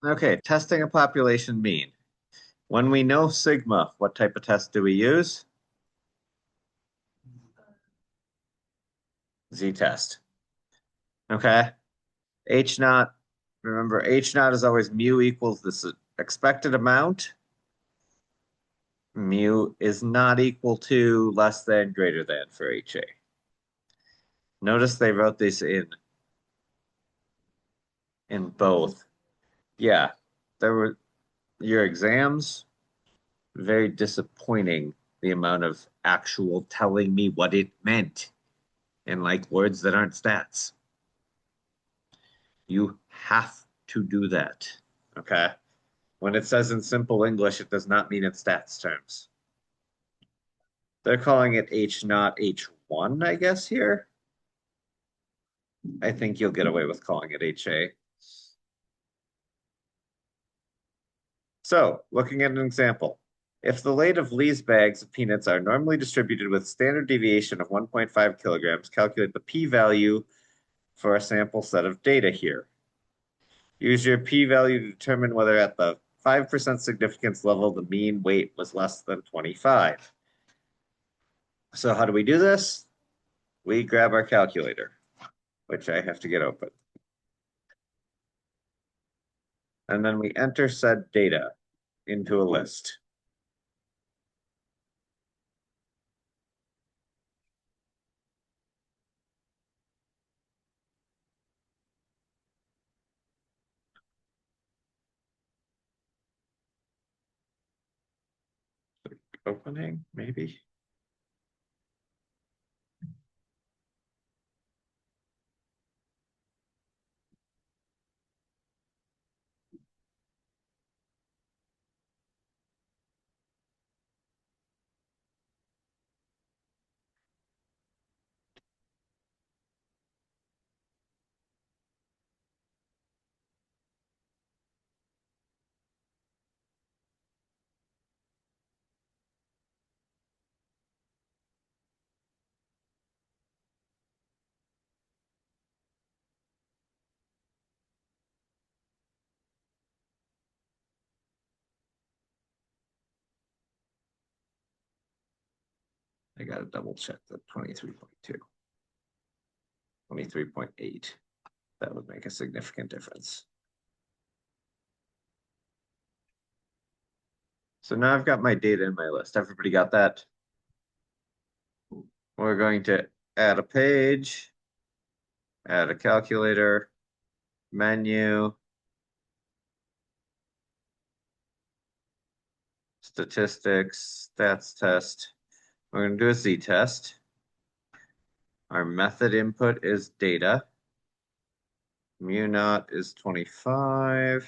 Okay, testing a population mean. When we know sigma, what type of test do we use? Z-test. Okay. H naught, remember H naught is always mu equals this expected amount. Mu is not equal to, less than, greater than for HA. Notice they wrote this in both. Yeah, there were your exams, very disappointing the amount of actual telling me what it meant in like words that aren't stats. You have to do that. Okay. When it says in simple English, it does not mean in stats terms. They're calling it H not H1, I guess, here. I think you'll get away with calling it HA. So, looking at an example. If the weight of Lee's bags of peanuts are normally distributed with standard deviation of 1.5 kilograms, calculate the p-value for a sample set of data here. Use your p-value to determine whether at the 5% significance level the mean weight was less than 25. So how do we do this? We grab our calculator, which I have to get open. And then we enter said data into a list. Opening, maybe? I gotta double check the 23.2. 23.8. That would make a significant difference. So now I've got my data in my list. Everybody got that? We're going to add a page, add a calculator, menu, statistics, stats test. We're going to do a z-test. Our method input is data. Mu naught is 25.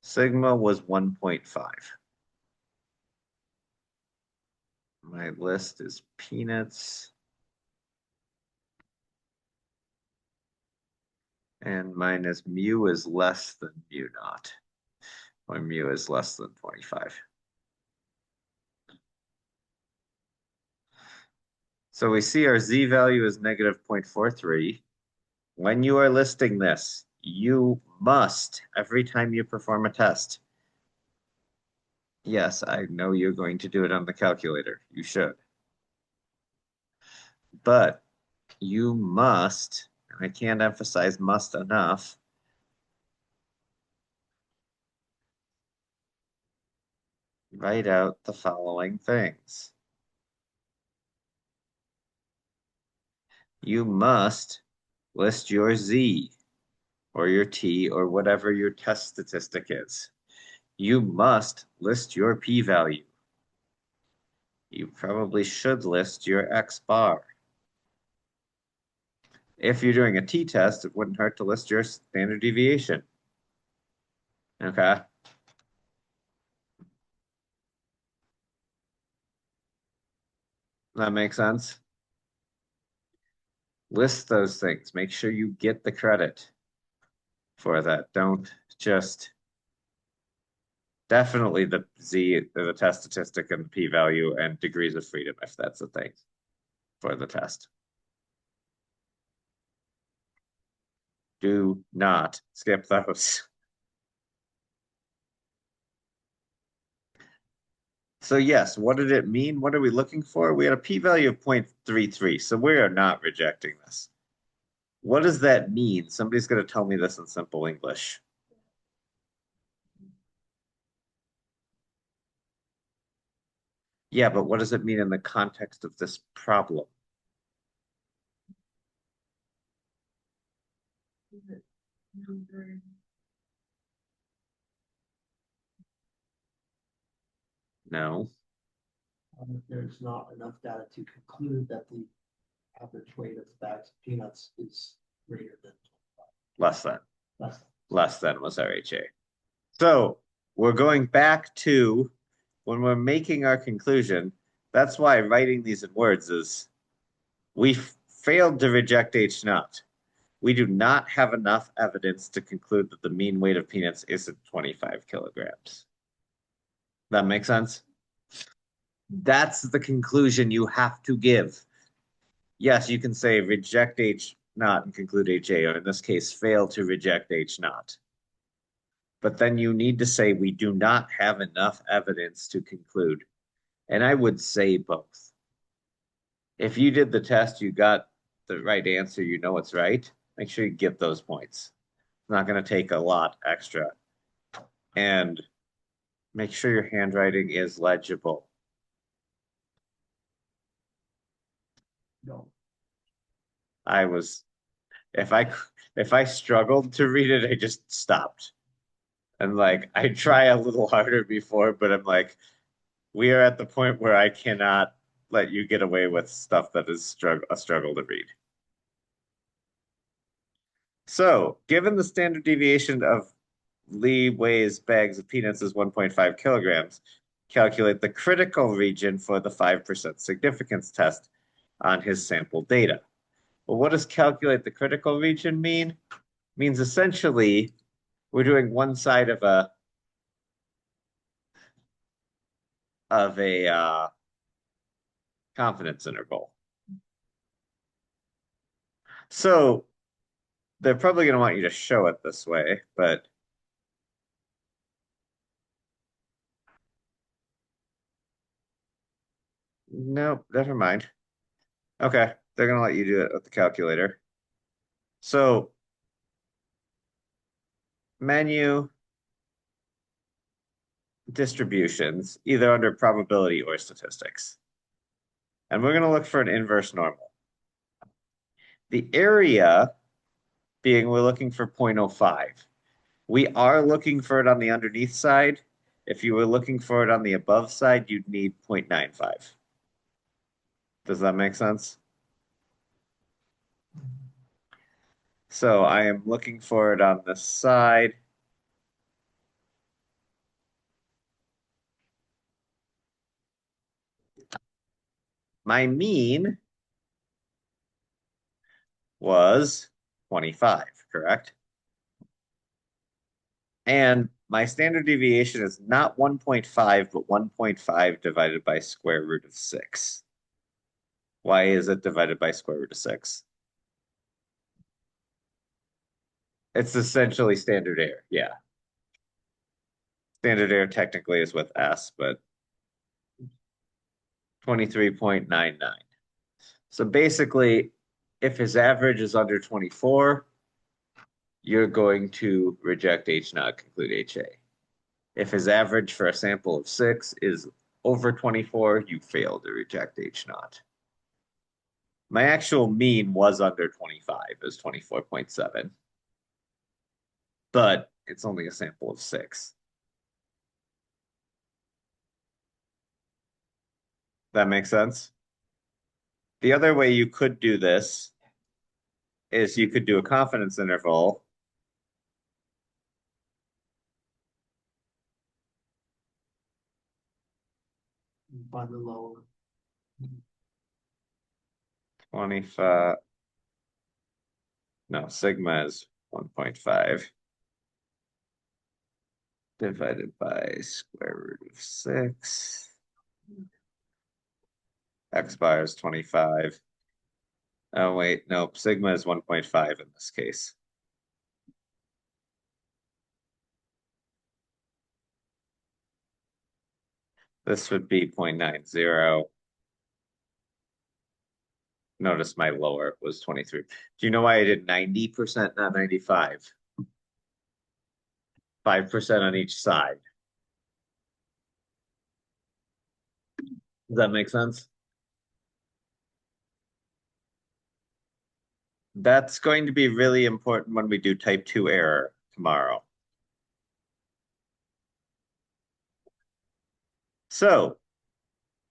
Sigma was 1.5. My list is peanuts. And mine is mu is less than mu naught. My mu is less than 25. So we see our z value is negative 0.43. When you are listing this, you must, every time you perform a test, yes, I know you're going to do it on the calculator. You should. But you must, and I can't emphasize must enough, write out the following things. You must list your Z or your T or whatever your test statistic is. You must list your p-value. You probably should list your X bar. If you're doing a t-test, it wouldn't hurt to list your standard deviation. Okay. That makes sense. List those things. Make sure you get the credit for that. Don't just definitely the Z, the test statistic and the p-value and degrees of freedom, if that's the thing for the test. Do not skip those. So yes, what did it mean? What are we looking for? We had a p-value of 0.33, so we are not rejecting this. What does that mean? Somebody's going to tell me this in simple English. Yeah, but what does it mean in the context of this problem? No, There's not enough data to conclude that the average weight of bags of peanuts is greater than less than. less than. Less than was RHA. So we're going back to when we're making our conclusion. That's why writing these in words is we failed to reject H naught. We do not have enough evidence to conclude that the mean weight of peanuts isn't 25 kilograms. That makes sense? That's the conclusion you have to give. Yes, you can say reject H naught and conclude HA, or in this case, fail to reject H naught. But then you need to say we do not have enough evidence to conclude. And I would say both. If you did the test, you got the right answer, you know it's right, make sure you get those points. It's not going to take a lot extra. And make sure your handwriting is legible. No. I was if I struggled to read it, I just stopped. And like I try a little harder before, but I'm like, we are at the point where I cannot let you get away with stuff that is a struggle to read. So, given the standard deviation of Lee weighs bags of peanuts is 1.5 kilograms, calculate the critical region for the 5% significance test on his sample data. Well, what does calculate the critical region mean? It means essentially we're doing one side of a confidence interval. So they're probably going to want you to show it this way, but nope, never mind. Okay, they're going to let you do it with the calculator. So menu distributions, either under probability or statistics. And we're going to look for an inverse normal. The area being we're looking for 0.05. We are looking for it on the underneath side. If you were looking for it on the above side, you'd need 0.95. Does that make sense? So I am looking for it on this side. My mean was 25, correct? And my standard deviation is not 1.5, but 1.5 divided by square root of 6. Why is it divided by square root of 6? It's essentially standard error. Yeah. Standard error technically is with S, but 23.99. So basically, if his average is under 24, you're going to reject H naught, conclude HA. If his average for a sample of 6 is over 24, you fail to reject H naught. My actual mean was under 25, it was 24.7, but it's only a sample of 6. That makes sense? The other way you could do this is you could do a confidence interval. Find the lower. 25. No, sigma is 1.5 divided by square root of 6. X bar is 25. Oh, wait, no, sigma is 1.5 in this case. This would be 0.90. Notice my lower was 23. Do you know why I did 90%, not 95? 5% on each side. Does that make sense? That's going to be really important when we do type 2 error tomorrow. So,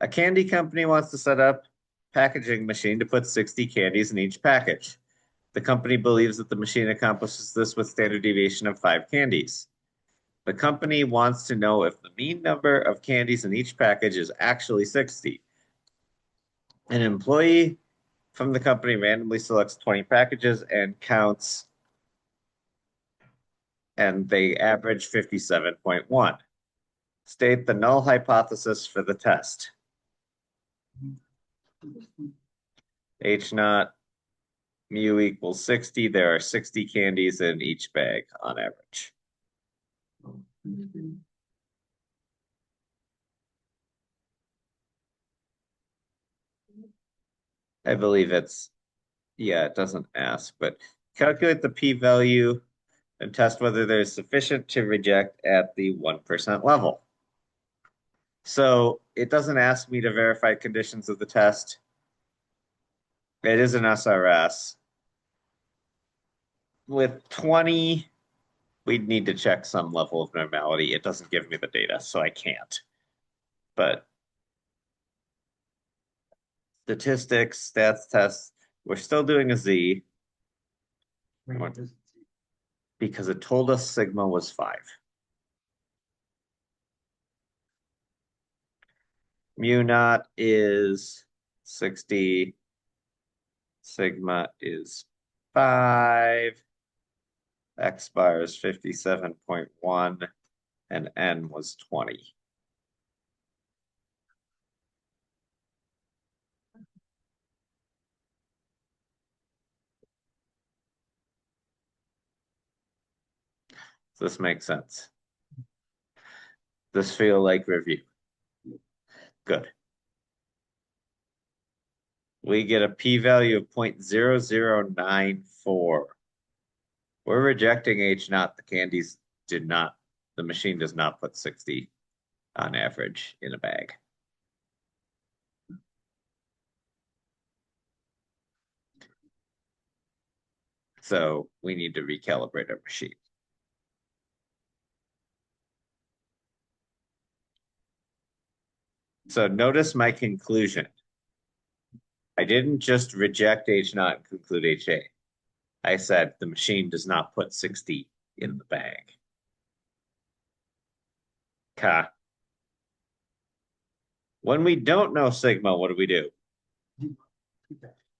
a candy company wants to set up packaging machine to put 60 candies in each package. The company believes that the machine accomplishes this with standard deviation of 5 candies. The company wants to know if the mean number of candies in each package is actually 60. An employee from the company randomly selects 20 packages and counts, and they average 57.1. State the null hypothesis for the test. H naught mu equals 60. There are 60 candies in each bag on average. I believe yeah, it doesn't ask, but calculate the p-value and test whether there's sufficient to reject at the 1% level. So it doesn't ask me to verify conditions of the test. It is an SRS. With 20, we'd need to check some level of normality. It doesn't give me the data, so I can't. But statistics, stats tests, we're still doing a Z because it told us sigma was 5. Mu naught is 60. Sigma is 5. X bar is 57.1. And N was 20. Does this make sense? This feel like review? Good. We get a p-value of 0.0094. We're rejecting H naught. The machine does not put 60 on average in a bag. So we need to recalibrate our machine. So notice my conclusion. I didn't just reject H naught and conclude HA. I said the machine does not put 60 in the bag. Ka. When we don't know sigma, what do we do?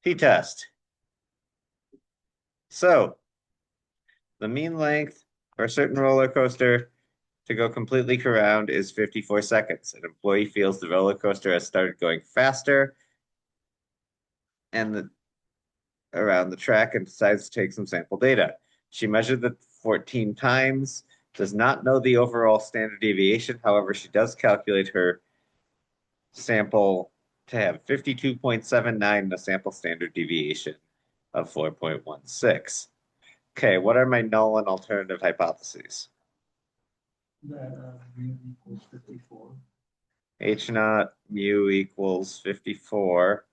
T-test. So the mean length for a certain roller coaster to go completely around is 54 seconds. An employee feels the roller coaster has started going faster and around the track and decides to take some sample data. She measured the 14 times, does not know the overall standard deviation. However, she does calculate her sample to have 52.79 and a sample standard deviation of 4.16. Okay, what are my null and alternative hypotheses? That mu equals 54. H naught mu equals 54.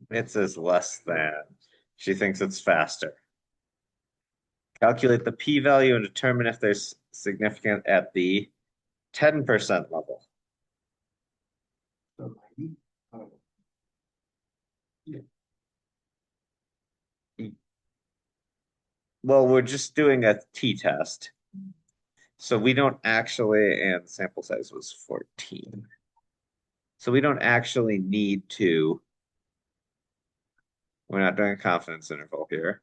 It says less than. She thinks it's faster. Calculate the p-value and determine if there's significant at the 10% level. So 90. Well, we're just doing a t-test. So we don't actually, and sample size was 14. So we don't actually need to, we're not doing a confidence interval here.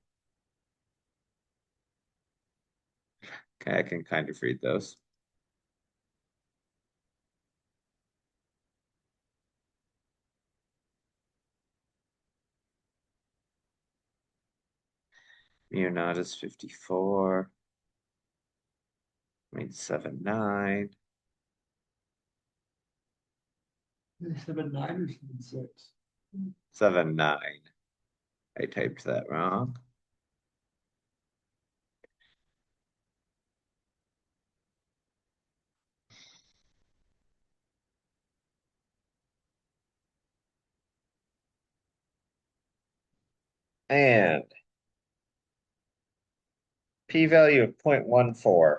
Okay, I can kind of read those. Mu naught is 54. 0.79. 7.9 or 7.6? 79. I typed that wrong. And p-value of 0.14.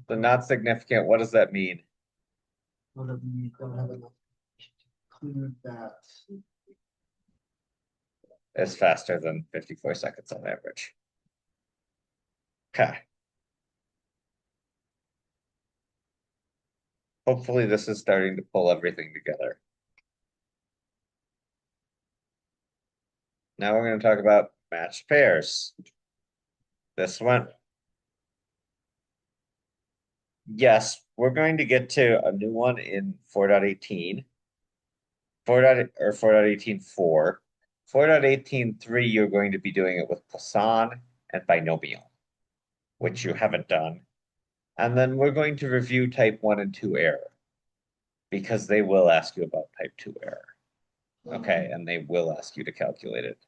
So not significant. What does that mean? Whether we don't have enough to conclude that It's faster than 54 seconds on average. Okay. Hopefully this is starting to pull everything together. Now we're going to talk about matched pairs. This one. Yes, we're going to get to a new one in 4.18. 4.18.4. 4.18.3, you're going to be doing it with Poisson and Binomial, which you haven't done. And then we're going to review type 1 and 2 error, because they will ask you about type 2 error. Okay, and they will ask you to calculate it.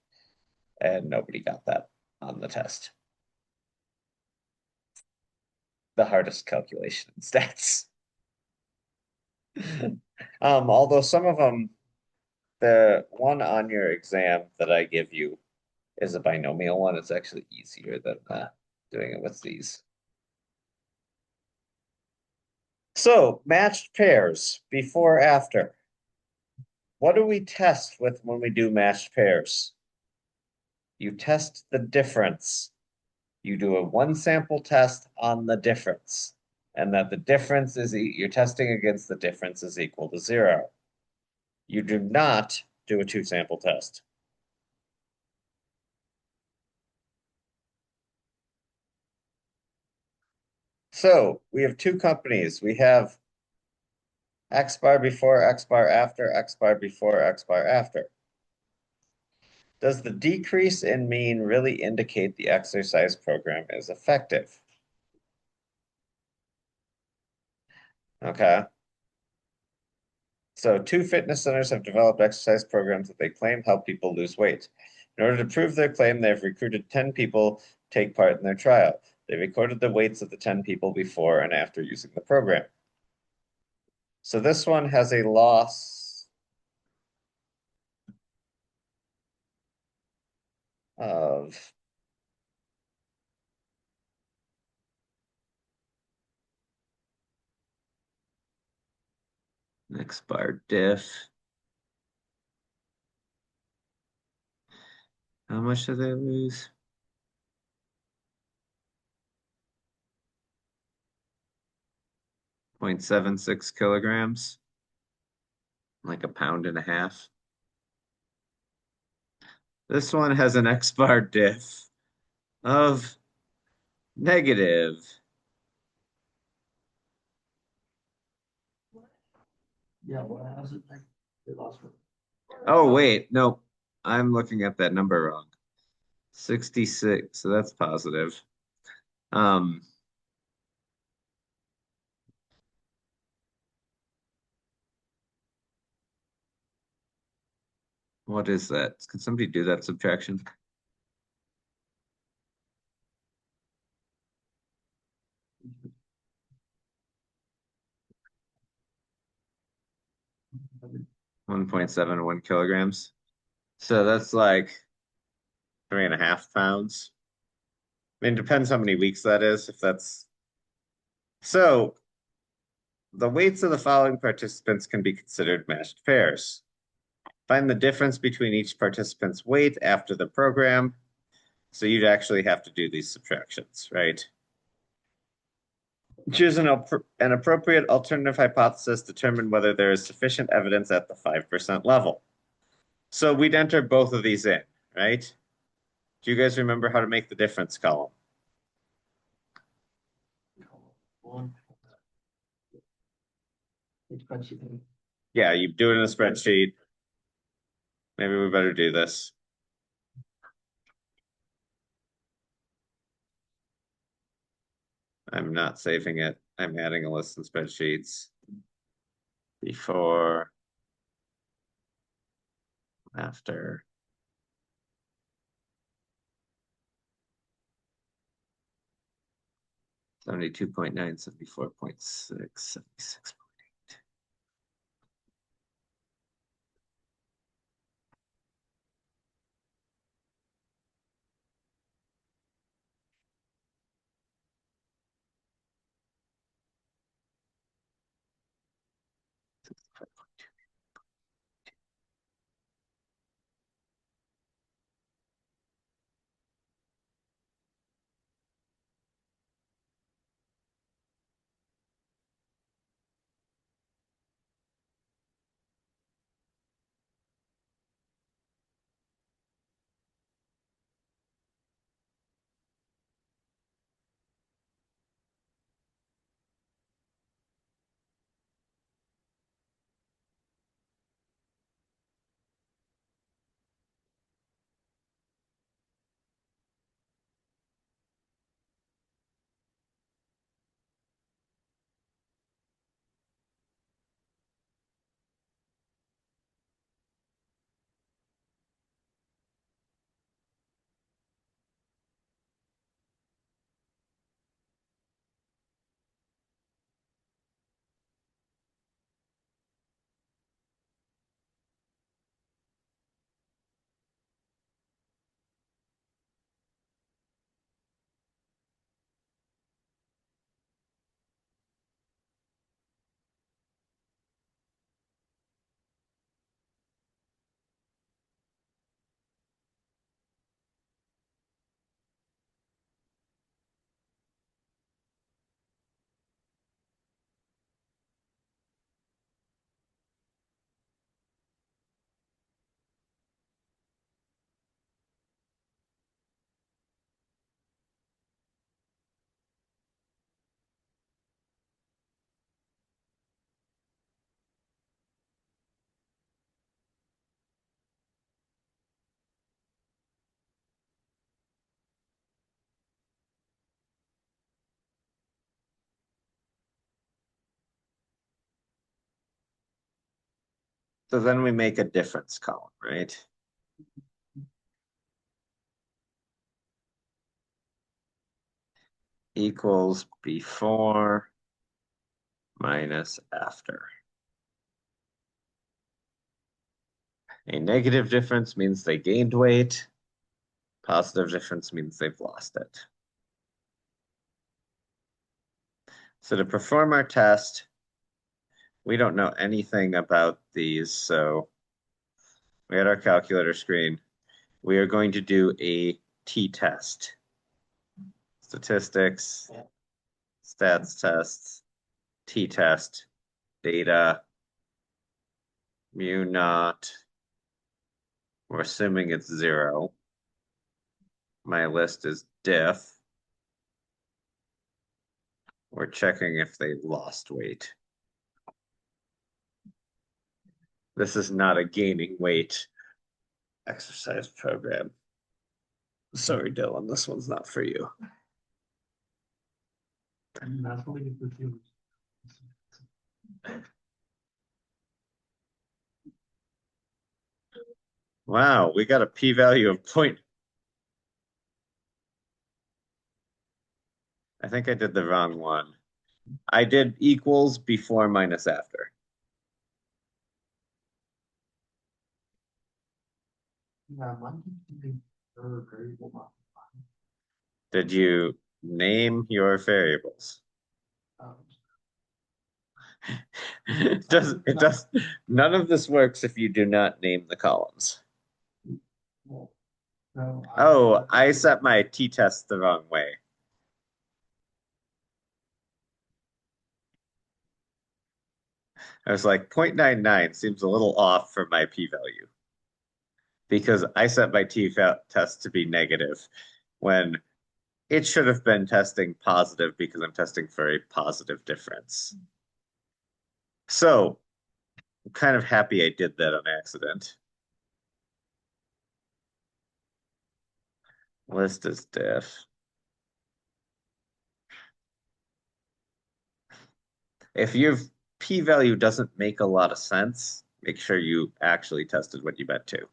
And nobody got that on the test. The hardest calculation in stats. Although some of them, the one on your exam that I give you is a binomial one. It's actually easier than doing it with these. So matched pairs, before, after. What do we test with when we do matched pairs? You test the difference. You do a one sample test on the difference, and that the difference is, you're testing against the difference is equal to 0. You do not do a two sample test. So we have two companies. We have X bar before, X bar after, X bar before, X bar after. Does the decrease in mean really indicate the exercise program is effective? Okay. So two fitness centers have developed exercise programs that they claim help people lose weight. In order to prove their claim, they have recruited 10 people to take part in their trial. They recorded the weights of the 10 people before and after using the program. So this one has a loss of X bar diff. How much do they lose? 0.76 kilograms, like a pound and a half. This one has an X bar diff of negative. yeah, what has it? They lost it. Oh, wait, no, I'm looking at that number wrong. 66, so that's positive. Um, what is that? Can somebody do that subtraction? Mm-hmm. 1.71 kilograms. So that's like 3.5 pounds. I mean, depends how many weeks that is, if that's so. The weights of the following participants can be considered matched pairs. Find the difference between each participant's weight after the program. So you'd actually have to do these subtractions, right? Choose an appropriate alternative hypothesis, determine whether there is sufficient evidence at the 5% level. So we'd enter both of these in, right? Do you guys remember how to make the difference column? One. Spreadsheet. Yeah, you do it in a spreadsheet. Maybe we better do this. I'm not saving it. I'm adding a list in spreadsheets. Before, after. Seventy-two point nine, 74.6, 76.8. So then we make a difference column, right? Equals before minus after. A negative difference means they gained weight. Positive difference means they've lost it. So to perform our test, we don't know anything about these, so we had our calculator screen. We are going to do a t-test. Statistics, stats tests, t-test, data, mu naught. We're assuming it's 0. My list is diff. We're checking if they lost weight. This is not a gaining weight exercise program. Sorry, Dylan, this one's not for you. And that's what we do for humans. Wow, we got a p-value of point. I think I did the wrong one. I did equals before minus after. Yeah, mine keeps being variable model. Did you name your variables? Um, It does none of this works if you do not name the columns. well, no, Oh, I set my t-test the wrong way. I was like 0.99 seems a little off for my p-value because I set my t-test to be negative when it should have been testing positive because I'm testing for a positive difference. So I'm kind of happy I did that on accident. List is diff. If your p-value doesn't make a lot of sense, make sure you actually tested what you meant to.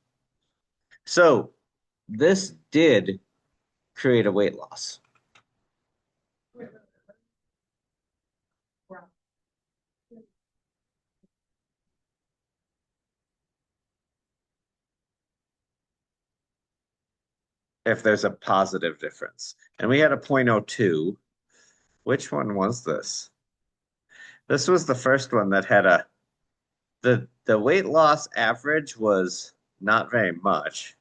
So this did create a weight loss. If there's a positive difference. And we had a 0.02. Which one was this? This was the first one that had the weight loss average was not very much.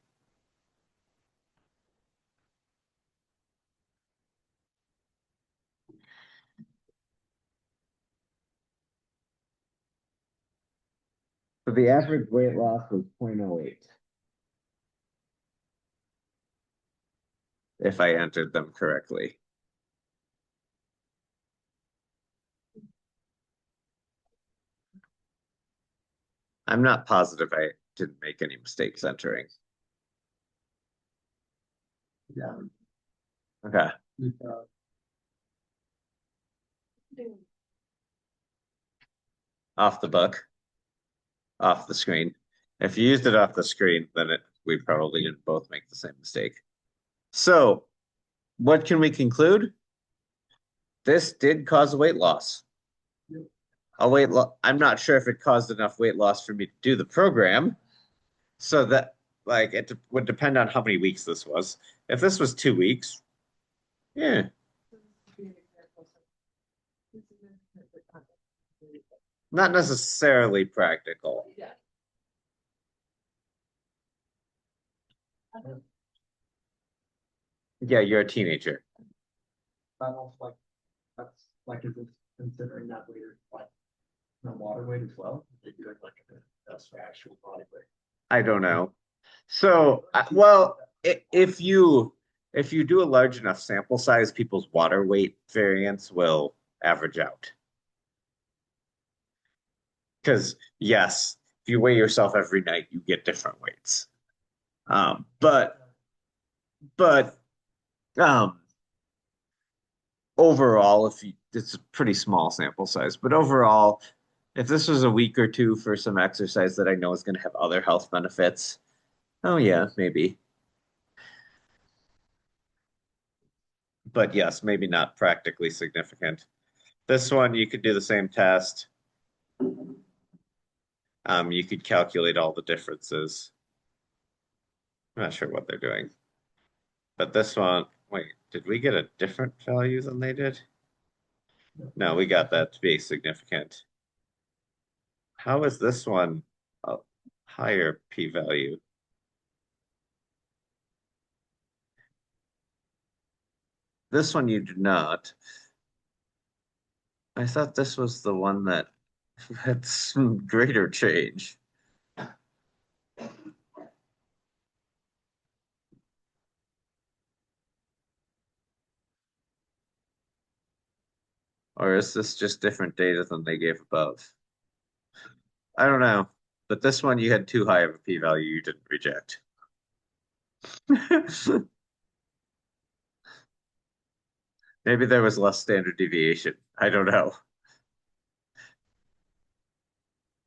So the average weight loss was 0.08, if I entered them correctly. I'm not positive I didn't make any mistakes entering. Yeah. Okay. Off the book, off the screen. If you used it off the screen, then we probably didn't both make the same mistake. So what can we conclude? This did cause a weight loss. A weight loss. I'm not sure if it caused enough weight loss for me to do the program. So that like it would depend on how many weeks this was. If this was 2 weeks, yeah, not necessarily practical. Yeah, you're a teenager. Almost like, that's like, is it considering that later, like, the water weight as well? They do it like, that's for actual body weight. I don't know. So, well, if you do a large enough sample size, people's water weight variance will average out. Because yes, if you weigh yourself every night, you get different weights. But um, overall, it's a pretty small sample size, but overall, if this was a week or two for some exercise that I know is going to have other health benefits, oh yeah, maybe. But yes, maybe not practically significant. This one, you could do the same test. You could calculate all the differences. I'm not sure what they're doing. But this one, wait, did we get a different value than they did? No, we got that to be significant. How is this one a higher p-value? This one you do not. I thought this was the one that had some greater change. Or is this just different data than they gave above? I don't know. But this one you had too high of a p-value you didn't reject. Maybe there was less standard deviation. I don't know.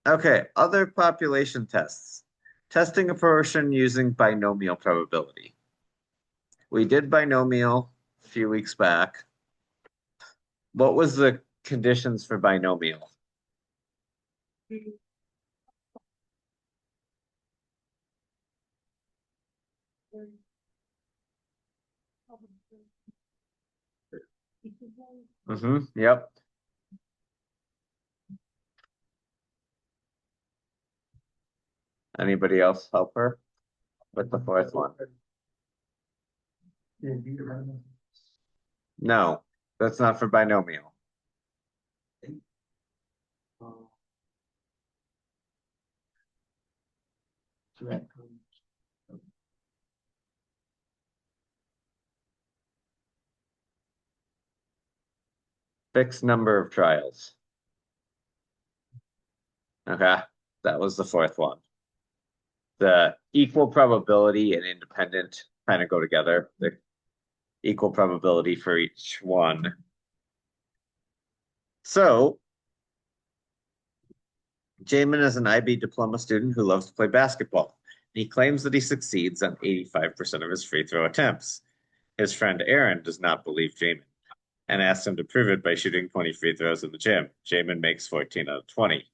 Okay, other population tests. Testing a portion using binomial probability. We did binomial a few weeks back. What was the conditions for binomial? Yep. Anybody else help her with the fourth one? No, that's not for binomial. Fixed number of trials. Okay, that was the fourth one. The equal probability and independent kind of go together. The equal probability for each one. So Jamin is an IB diploma student who loves to play basketball. He claims that he succeeds on 85% of his free throw attempts. His friend Aaron does not believe Jamin and asks him to prove it by shooting 20 free throws in the gym. Jamin makes 14 out of 20.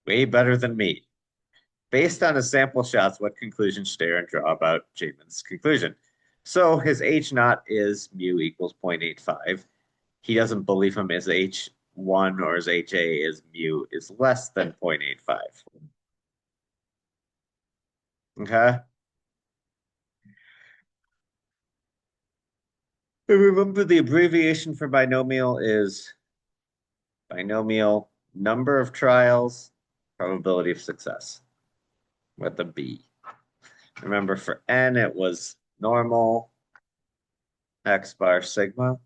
Way better than me. Based on his sample shots, what conclusion should Aaron draw about Jamin's conclusion? So his H naught is mu equals 0.85. He doesn't believe him as H1 or as HA is mu is less than 0.85. Okay. And remember the abbreviation for binomial is binomial number of trials, probability of success with a B. Remember for N, it was normal, X bar sigma.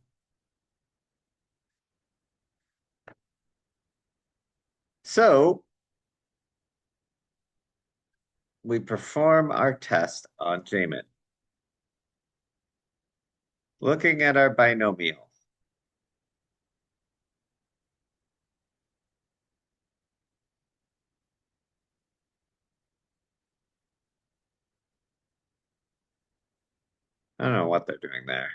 So we perform our test on Jamin. Looking at our binomial. I don't know what they're doing there.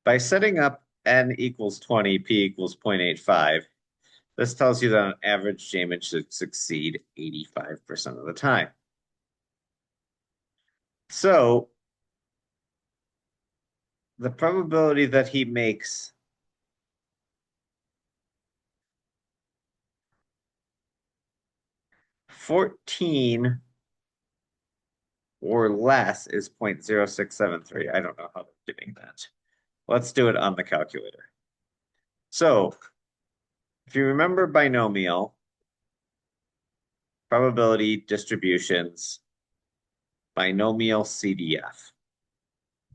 By setting up N equals 20, P equals 0.85, this tells you that on average, Jamin should succeed 85% of the time. So the probability that he makes 14 or less is 0.0673. I don't know how they're doing that. Let's do it on the calculator. So if you remember binomial, probability distributions, binomial CDF.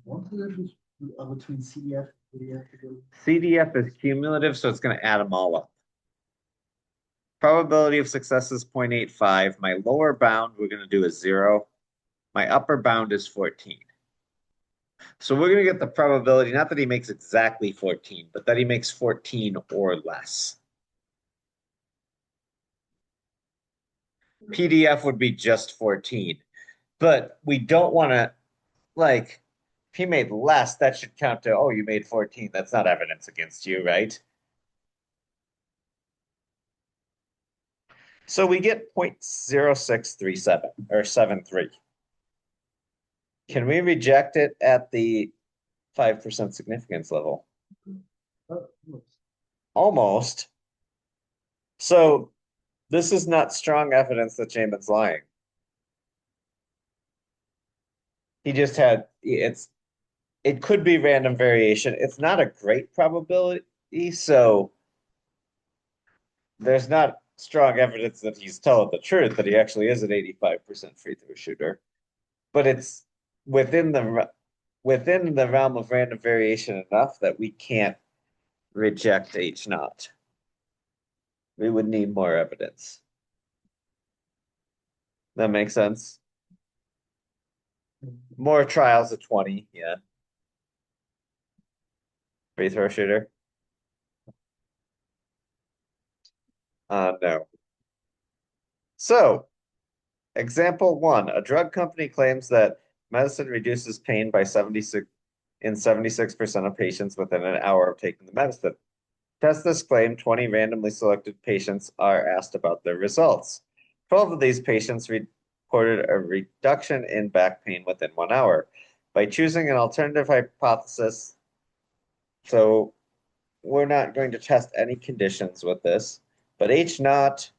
What's the difference between CDF and PDF? CDF is cumulative, so it's going to add them all up. Probability of success is 0.85. My lower bound we're going to do is 0. My upper bound is 14. So we're going to get the probability, not that he makes exactly 14, but that he makes 14 or less. PDF would be just 14. But we don't want to, like, if he made less, that should count to, oh, you made 14. That's not evidence against you, right? So we get 0.0637 or 73. Can we reject it at the 5% significance level? Almost. So this is not strong evidence that Jamin's lying. He just had it could be random variation. It's not a great probability, so there's not strong evidence that he's telling the truth, that he actually is an 85% free throw shooter. But it's within the realm of random variation enough that we can't reject H naught. We would need more evidence. That makes sense. More trials of 20, yeah. Free throw shooter. No. So, example 1, a drug company claims that medicine reduces pain by 76% of patients within an hour of taking the medicine. Test this claim, 20 randomly selected patients are asked about their results. 12 of these patients reported a reduction in back pain within 1 hour. By choosing an alternative hypothesis, so we're not going to test any conditions with this, but H naught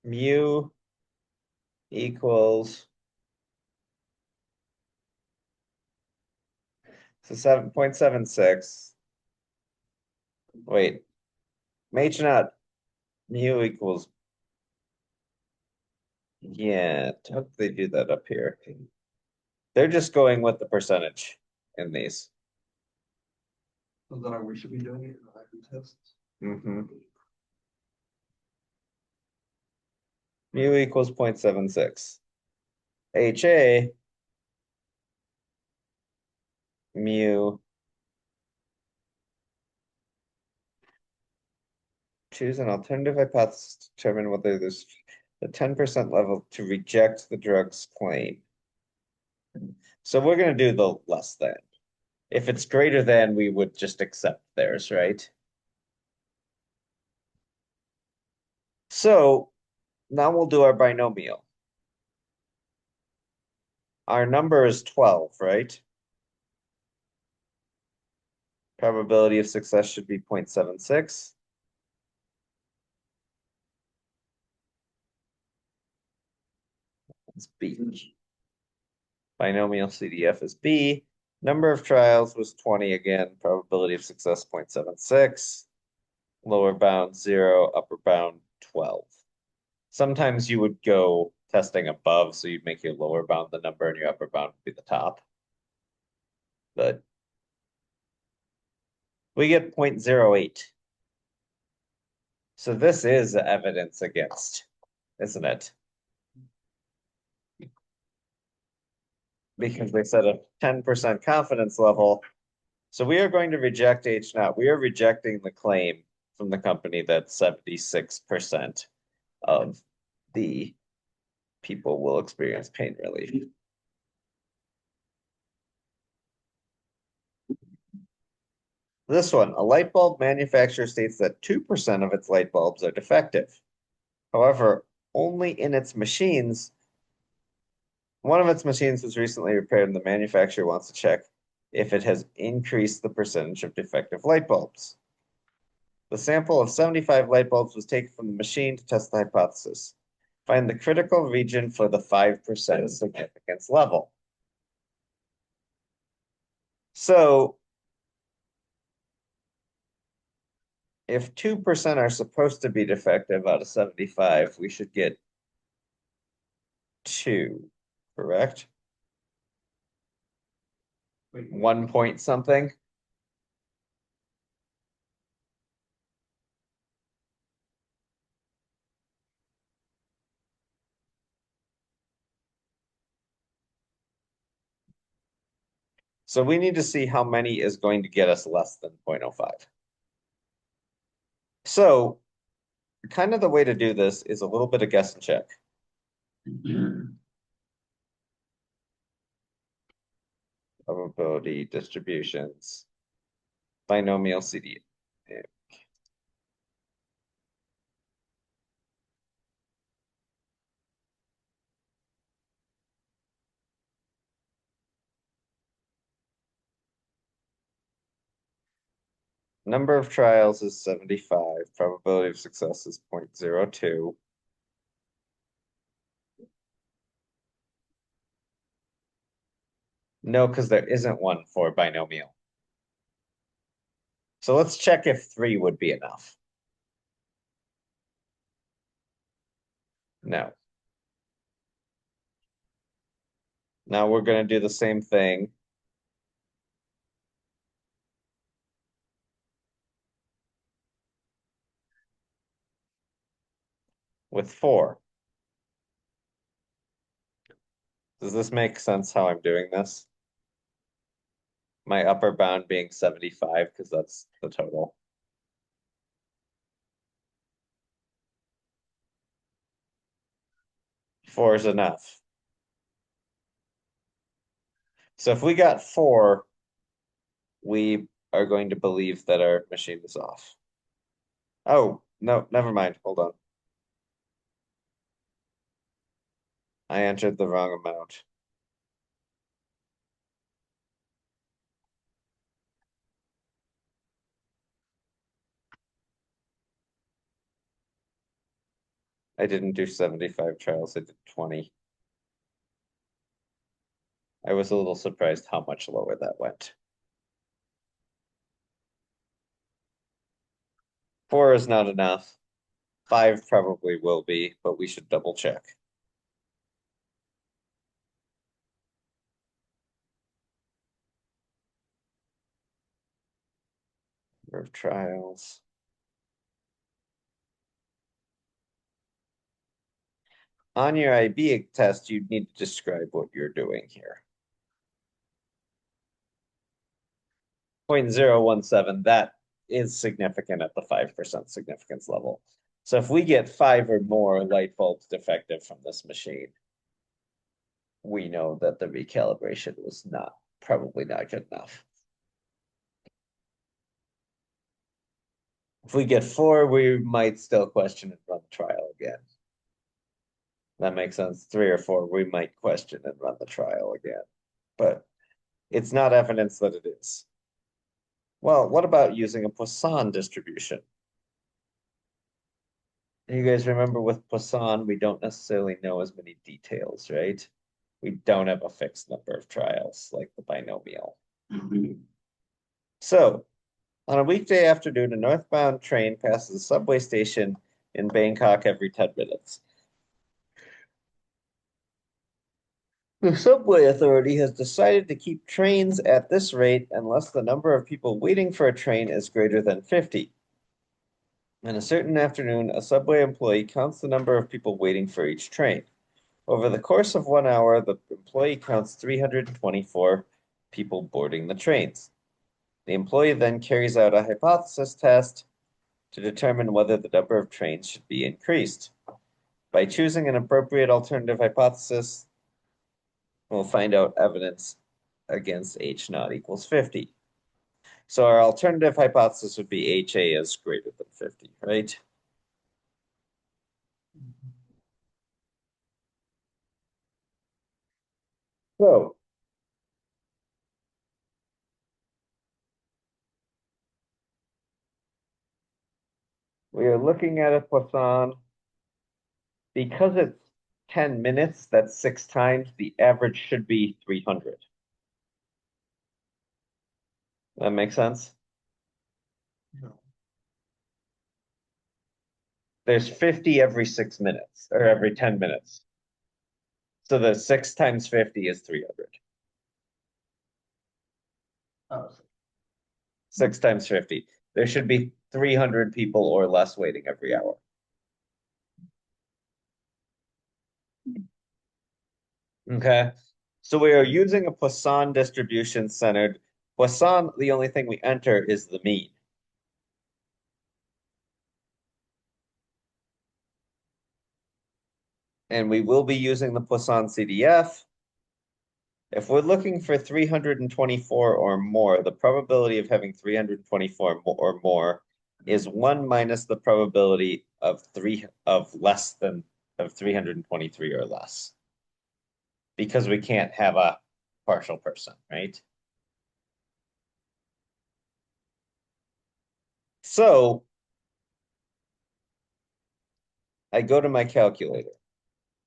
mu equals 7.76. Wait, H naught mu equals, yeah, how did they do that up here? They're just going with the percentage in these. So then we should be doing it in the hybrid tests. Mm-hmm. Mu equals 0.76. HA mu. Choose an alternative hypothesis to determine whether there's the 10% level to reject the drug's claim. So we're going to do the less than. If it's greater than, we would just accept theirs, right? So now we'll do our binomial. Our number is 12, right? Probability of success should be 0.76. It's B. Binomial CDF is B. Number of trials was 20 again. Probability of success 0.76. Lower bound 0, upper bound 12. Sometimes you would go testing above, so you'd make your lower bound the number and your upper bound would be the top. But we get 0.08. So this is evidence against, isn't it? Because they set a 10% confidence level. So we are going to reject H naught. We are rejecting the claim from the company that 76% of the people will experience pain relief. This one, a light bulb manufacturer states that 2% of its light bulbs are defective. However, only in its machines, one of its machines was recently repaired and the manufacturer wants to check if it has increased the percentage of defective light bulbs. The sample of 75 light bulbs was taken from the machine to test the hypothesis. Find the critical region for the 5% significance level. So if 2% are supposed to be defective out of 75, we should get 2, correct? Wait, 1 point something. So we need to see how many is going to get us less than 0.05. So kind of the way to do this is a little bit of guess and check. Probability distributions, binomial CD. Number of trials is 75. Probability of success is 0.02. No, because there isn't one for binomial. So let's check if 3 would be enough. No. Now we're going to do the same thing with 4. Does this make sense how I'm doing this? My upper bound being 75 because that's the total. 4 is enough. So if we got 4, we are going to believe that our machine is off. Oh, no, never mind. Hold on. I entered the wrong amount. I didn't do 75 trials, I did 20. I was a little surprised how much lower that went. 4 is not enough. 5 probably will be, but we should double check. Number of trials. On your IB test, you need to describe what you're doing here. 0.017, that is significant at the 5% significance level. So if we get 5 or more light bulbs defective from this machine, we know that the recalibration was probably not good enough. If we get 4, we might still question and run the trial again. That makes sense. 3 or 4, we might question and run the trial again. But it's not evidence that it is. Well, what about using a Poisson distribution? You guys remember with Poisson, we don't necessarily know as many details, right? We don't have a fixed number of trials like the binomial. So, on a weekday afternoon, a northbound train passes a subway station in Bangkok every 10 minutes. The subway authority has decided to keep trains at this rate unless the number of people waiting for a train is greater than 50. On a certain afternoon, a subway employee counts the number of people waiting for each train. Over the course of 1 hour, the employee counts 324 people boarding the trains. The employee then carries out a hypothesis test to determine whether the number of trains should be increased. By choosing an appropriate alternative hypothesis, we'll find out evidence against H naught equals 50. So our alternative hypothesis would be HA is greater than 50, right? So we are looking at a Poisson. Because it's 10 minutes, that's 6 times. The average should be 300. That makes sense? No. There's 50 every 6 minutes or every 10 minutes. So the 6 times 50 is 300. Oh, 6 times 50. There should be 300 people or less waiting every hour. Okay. So we are using a Poisson distribution centered. Poisson, the only thing we enter is the mean. And we will be using the Poisson CDF. If we're looking for 324 or more, the probability of having 324 or more is 1 minus the probability of 323 or less. Because we can't have a partial person, right? So I go to my calculator.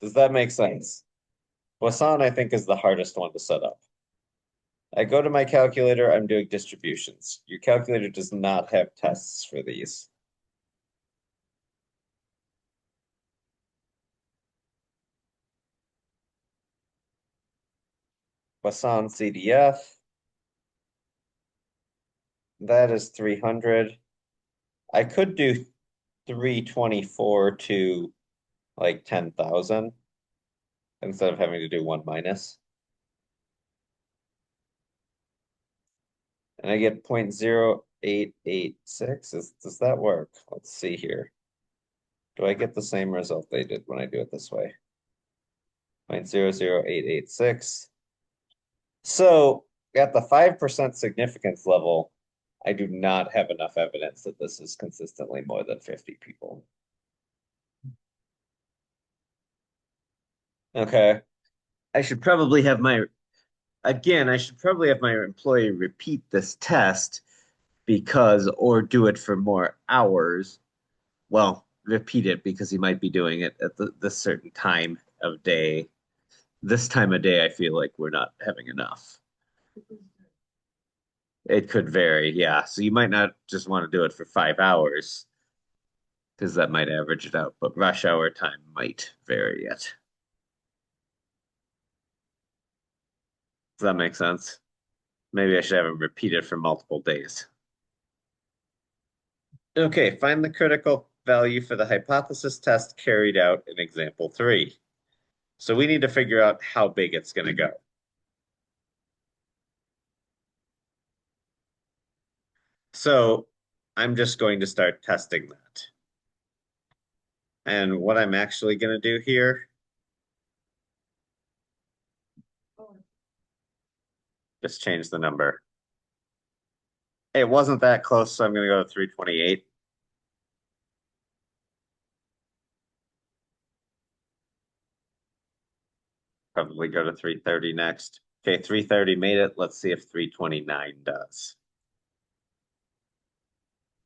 Does that make sense? Poisson, I think, is the hardest one to set up. I go to my calculator, I'm doing distributions. Your calculator does not have tests for these. Poisson CDF, that is 300. I could do 324 to like 10,000 instead of having to do 1 minus. And I get 0.0886. Does that work? Let's see here. Do I get the same result they did when I do it this way? 0.00886. So at the 5% significance level, I do not have enough evidence that this is consistently more than 50 people. Okay. I should probably have my employee repeat this test or do it for more hours. Well, repeat it because he might be doing it at the certain time of day. This time of day, I feel like we're not having enough. It could vary, yeah. So you might not just want to do it for 5 hours because that might average it out, but rush hour time might vary it. Does that make sense? Maybe I should have him repeat it for multiple days. Okay, find the critical value for the hypothesis test carried out in example 3. So we need to figure out how big it's going to go. So I'm just going to start testing that. And what I'm actually going to do here, just change the number. It wasn't that close, so I'm going to go to 328. Probably go to 330 next. Okay, 330 made it. Let's see if 329 does.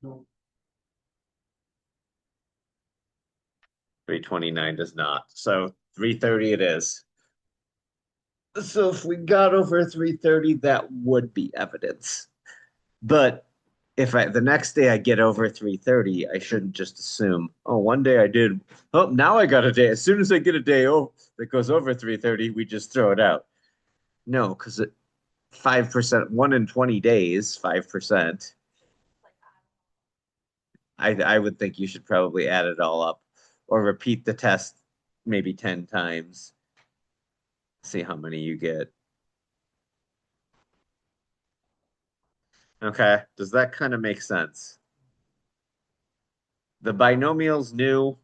No, 329 does not. So 330 it is. So if we got over 330, that would be evidence. But if the next day I get over 330, I shouldn't just assume, oh, one day I did. Oh, now I got a day. As soon as I get a day that goes over 330, we just throw it out. No, because 5%, 1 in 20 days, 5%. I would think you should probably add it all up or repeat the test maybe 10 times. See how many you get. Okay, does that kind of make sense? The binomial's new.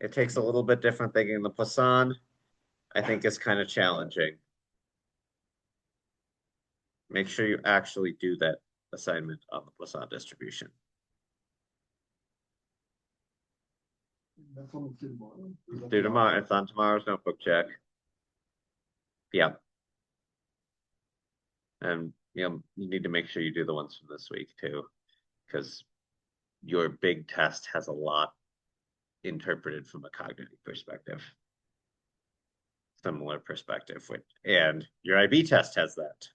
It takes a little bit different thinking. The Poisson, I think, is kind of challenging. Make sure you actually do that assignment on the Poisson distribution. that's only two more. Do tomorrow. It's on tomorrow's notebook check. Yeah. And you need to make sure you do the ones from this week too, because your big test has a lot interpreted from a cognitive perspective. Similar perspective, and your IB test has that.